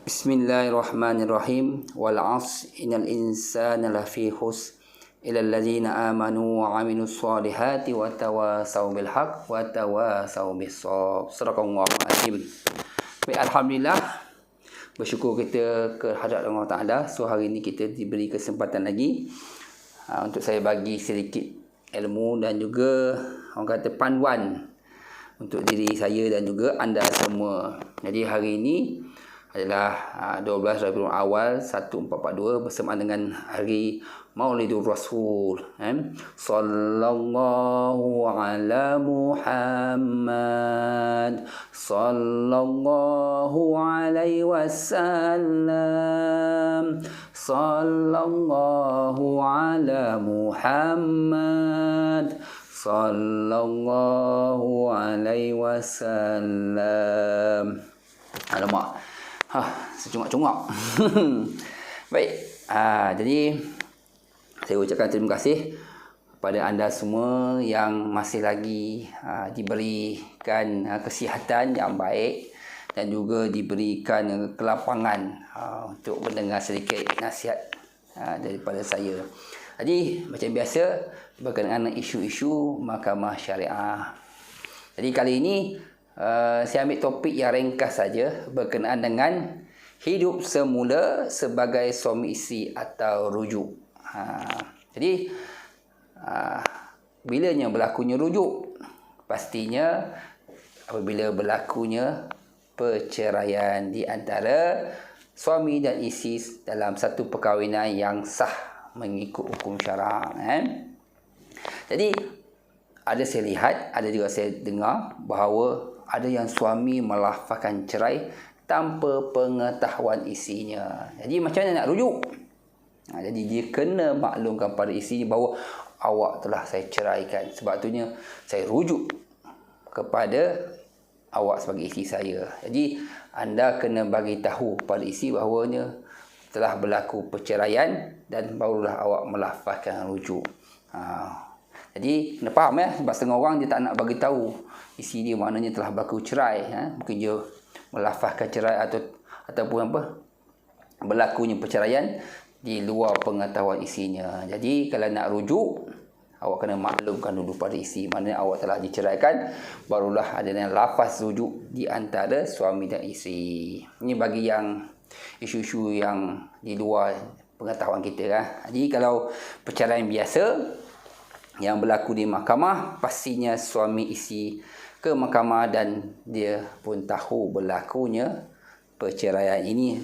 Bismillahirrahmanirrahim. Wal 'asr innal insana lafi khusr illa allazina amanu wa 'amilus solihati wa tawasaw bil haqq wa tawasaw bis shawab. Sadaqallahu azim. Baik, alhamdulillah, bersyukur kita kehadrat Allah Taala. So hari ini kita diberi kesempatan lagi untuk saya bagi sedikit ilmu dan juga orang kata panduan untuk diri saya dan juga anda semua. Jadi hari ini adalah 12 Rabiul Awal 1442 bersamaan dengan hari Maulidur Rasul. Sallallahu ala Muhammad sallallahu alaihi wasallam. Sallallahu ala Muhammad sallallahu alaihi wasallam. Alamak, secungak-cungak. Baik, jadi saya ucapkan terima kasih kepada anda semua yang masih lagi diberikan kesihatan yang baik dan juga diberikan kelapangan untuk mendengar sedikit nasihat daripada saya. Jadi macam biasa berkenaan isu-isu mahkamah syariah. Jadi kali ini saya ambil topik yang ringkas saja berkenaan dengan hidup semula sebagai suami isteri atau rujuk. Jadi bilanya berlakunya rujuk? Pastinya apabila berlakunya perceraian di antara suami dan isteri dalam satu perkahwinan yang sah mengikut hukum syarak. Jadi ada saya lihat, ada juga saya dengar bahawa ada yang suami melafazkan cerai tanpa pengetahuan isterinya. Jadi macam mana nak rujuk? Jadi dia kena maklumkan pada isteri bahawa awak telah saya ceraikan. Sebab itunya saya rujuk kepada awak sebagai isteri saya. Jadi anda kena bagi tahu pada isteri bahawanya telah berlaku perceraian dan barulah awak melafazkan rujuk. Jadi kena faham sebab setengah orang dia tak nak bagi tahu isteri dia maknanya telah berlaku cerai. Mungkin dia melafazkan cerai ataupun berlakunya perceraian di luar pengetahuan isterinya. Jadi kalau nak rujuk, awak kena maklumkan dulu pada isteri maknanya awak telah diceraikan, barulah ada lafaz rujuk di antara suami dan isteri. Ini bagi yang isu-isu yang di luar pengetahuan kita. Jadi kalau perceraian biasa yang berlaku di mahkamah, pastinya suami isteri ke mahkamah dan dia pun tahu berlakunya perceraian ini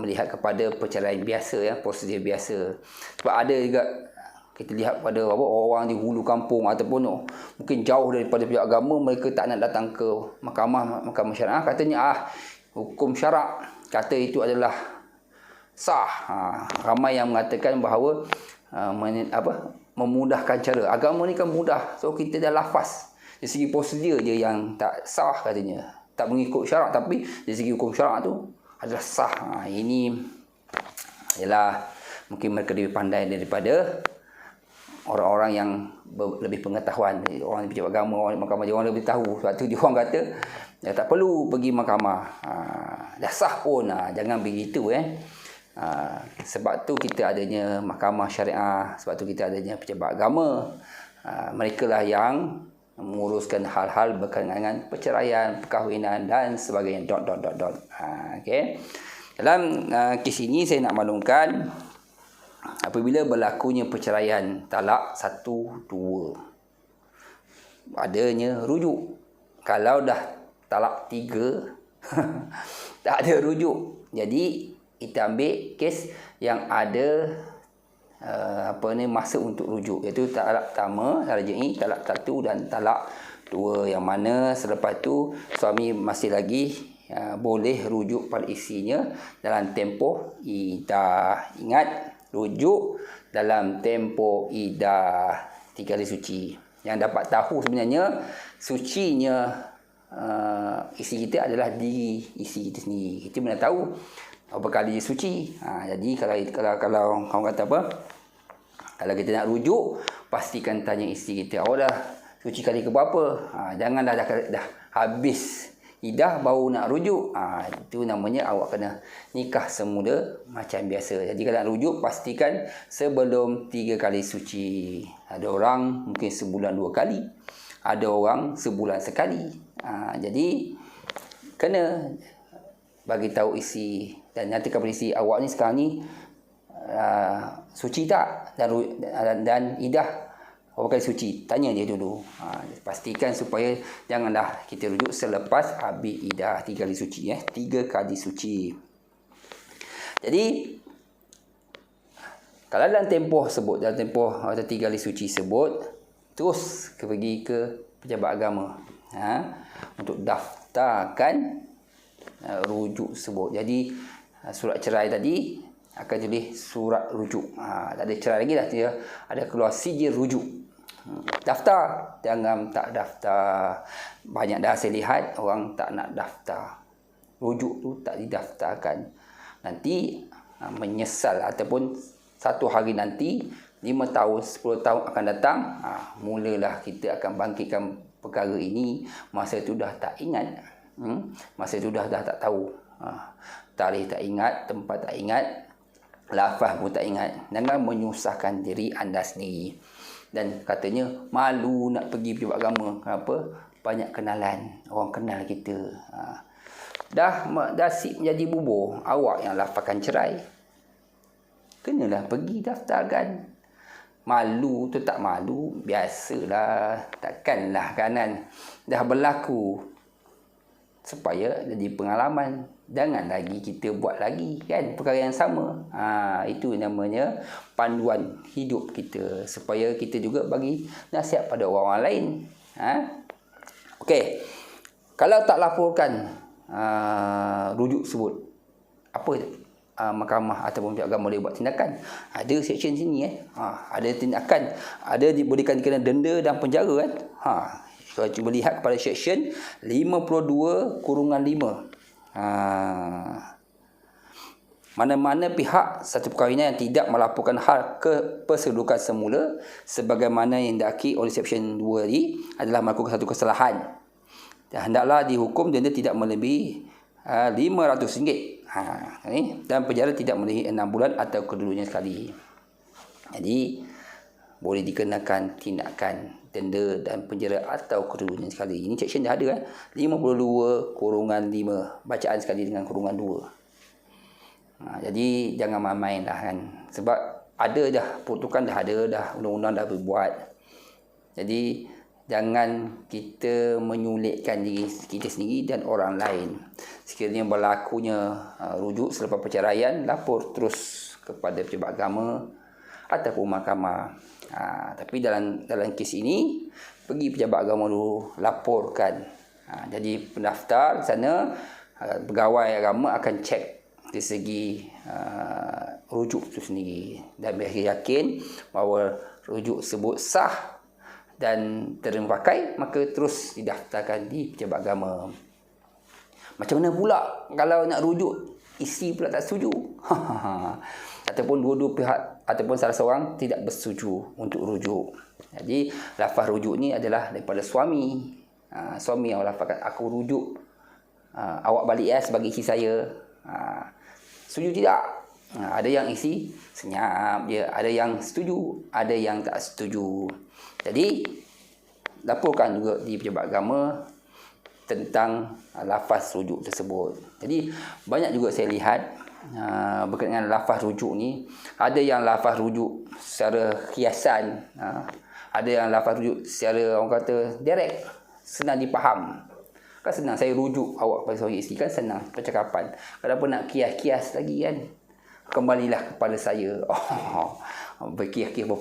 melihat kepada perceraian biasa, prosedur biasa. Sebab ada juga kita lihat pada orang di hulu kampung ataupun mungkin jauh daripada pihak agama, mereka tak nak datang ke mahkamah syariah, katanya hukum syarak kata itu adalah sah. Ramai yang mengatakan bahawa memudahkan cara. Agama ni kan mudah. So kita dah lafaz. Dari segi prosedur je yang tak sah katanya. Tak mengikut syarak, tapi dari segi hukum syarak tu adalah sah. Ini ialah mungkin mereka lebih pandai daripada orang-orang yang lebih pengetahuan. Orang yang pejabat agama, orang mahkamah, dia orang lebih tahu. Sebab tu dia orang kata tak perlu pergi mahkamah. Dah sah pun. Jangan begitu. Sebab tu kita adanya mahkamah syariah, sebab tu kita adanya pejabat agama. Mereka lah yang menguruskan hal-hal berkaitan dengan perceraian, perkahwinan dan sebagainya. Okay. Dalam kes ini saya nak maklumkan apabila berlakunya perceraian talak 1, 2, adanya rujuk. Kalau dah talak 3 tak ada rujuk. Jadi kita ambil kes yang ada masa untuk rujuk, iaitu talak pertama, raj'i, talak 1 dan talak 2, yang mana selepas tu suami masih lagi boleh rujuk pada isterinya dalam tempoh iddah. Ingat, rujuk dalam tempoh iddah 3 kali suci. Yang dapat tahu sebenarnya sucinya isteri kita adalah diri isteri kita sendiri. Kita mana tahu berapa kali suci. Jadi kalau kamu kata apa, kalau kita nak rujuk, pastikan tanya isteri kita, awak dah suci kali ke berapa. Jangan dah habis idah baru nak rujuk, itu namanya awak kena nikah semula macam biasa. Jadi kalau nak rujuk, pastikan sebelum 3 kali suci. Ada orang mungkin sebulan 2 kali, ada orang sebulan sekali. Jadi kena bagi tahu isi dan nyatakan pada isi, awak ni sekarang ni suci tak, dan idah berapa kali suci. Tanya dia dulu. Pastikan supaya janganlah kita rujuk selepas habis idah 3 kali suci. 3 kali suci. Jadi kalau dalam tempoh 3 kali suci sebut, terus pergi ke pejabat agama untuk daftarkan rujuk sebut. Jadi surat cerai tadi akan tulis surat rujuk. Tak ada cerai lagi dah, dia ada keluar sijil rujuk. Daftar, jangan tak daftar. Banyak dah saya lihat orang tak nak daftar. Rujuk tu tak didaftarkan. Nanti menyesal, ataupun satu hari nanti 5 tahun, 10 tahun akan datang, mulalah kita akan bangkitkan perkara ini. Masa tu dah tak ingat. Masa tu dah tak tahu. Tarikh tak ingat, tempat tak ingat, lafaz pun tak ingat. Jangan menyusahkan diri anda sendiri. Dan katanya malu nak pergi pejabat agama. Kenapa? Banyak kenalan, orang kenal kita. Dah sip menjadi bubur, awak yang lafazkan cerai. Kenalah pergi daftarkan. Malu tu tak malu, biasalah. Takkanlah kanan dah berlaku, supaya jadi pengalaman. Jangan lagi kita buat lagi kan perkara yang sama. Itu namanya panduan hidup kita, supaya kita juga bagi nasihat pada orang lain. Okey. Kalau tak laporkan rujuk sebut, apa mahkamah ataupun pihak agama boleh buat tindakan? Ada seksyen sini ada tindakan, ada diberikan kena denda dan penjara kan. Kalau cuba lihat kepada seksyen 52/5. Mana-mana pihak satu perkahwinan yang tidak melaporkan hal kepersedukan semula sebagaimana yang didaki oleh seksyen 2 tadi adalah melakukan satu kesalahan, dan hendaklah dihukum denda tidak melebihi RM500 dan penjara tidak melebihi 6 bulan atau kedua-duanya sekali. Jadi boleh dikenakan tindakan denda dan penjara atau kedua-duanya sekali. Ini seksyen dah ada 52/5. Bacaan sekali dengan kurungan 2. Jadi jangan main-main lah kan. Sebab ada dah peruntukan, dah ada dah, undang-undang dah berbuat. Jadi jangan kita menyulitkan diri kita sendiri dan orang lain. Sekiranya berlakunya rujuk selepas perceraian, lapor terus kepada pejabat agama ataupun mahkamah. Tapi dalam kes ini, pergi pejabat agama dulu, laporkan. Jadi pendaftar sana, pegawai agama akan cek dari segi rujuk itu sendiri, dan biar yakin bahawa rujuk sebut sah dan terima pakai, maka terus didaftarkan di pejabat agama. Macam mana pula kalau nak rujuk, isi pula tak setuju? Ataupun dua-dua pihak ataupun salah seorang tidak bersetuju untuk rujuk. Jadi lafaz rujuk ni adalah daripada suami. Suami yang lafazkan, aku rujuk awak balik sebagai isteri saya. Setuju tidak? Ada yang isi senyap je, ada yang setuju, ada yang tak setuju. Jadi laporkan juga di pejabat agama tentang lafaz rujuk tersebut. Jadi banyak juga saya lihat berkaitan dengan lafaz rujuk ni, ada yang lafaz rujuk secara kiasan, ada yang lafaz rujuk secara orang kata direct, senang dipaham. Kan senang saya rujuk awak pada seorang isteri, kan senang percakapan. Kenapa nak kias-kias lagi kan? Kembalilah kepada saya. Berkias-kias